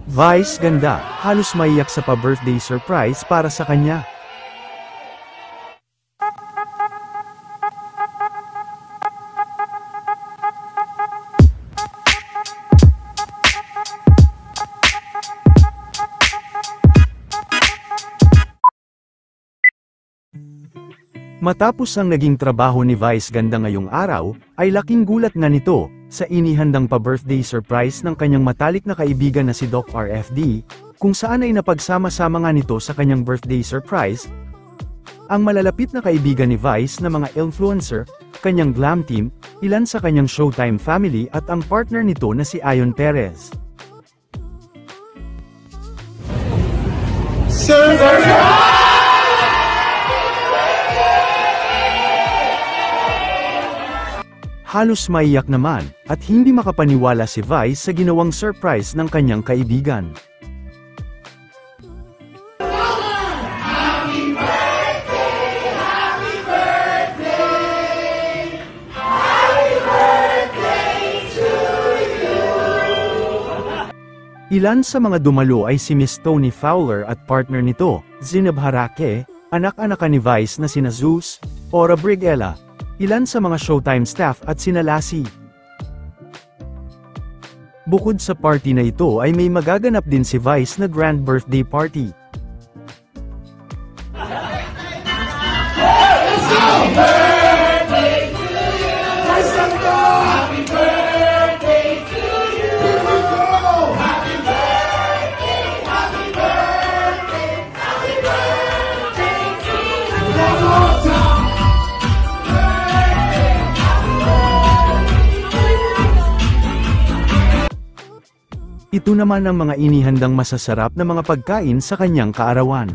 Vice ganda, halos maiyak sa pa-birthday surprise para sa kanya. Matapos ang naging trabaho ni Vice ganda ngayong araw, ay laking gulat nga nito, sa inihandang pa-birthday surprise ng kanyang matalik na kaibigan na si Doc RFD, kung saan ay napagsama-sama nga nito sa kanyang birthday surprise, ang malalapit na kaibigan ni Vice na mga influencer, kanyang glam team, ilan sa kanyang Showtime family at ang partner nito na si Ayon Perez. Halos maiyak naman, at hindi makapaniwala si Vice sa ginawang surprise ng kanyang kaibigan. Happy birthday! Happy birthday! Happy birthday to you! Ilan sa mga dumalo ay si Miss Tony Fowler at partner nito, Zinab Harake, anak-anakan ni Vice na sina Zeus, Ora Briguela, ilan sa mga Showtime staff at sina Lassie. Bukod sa party na ito ay may magaganap din si Vice na grand birthday party. Happy birthday to you! Happy birthday to you! Happy birthday! Happy birthday! Happy birthday to you! Ito naman ang mga inihandang masasarap na mga pagkain sa kanyang kaarawan.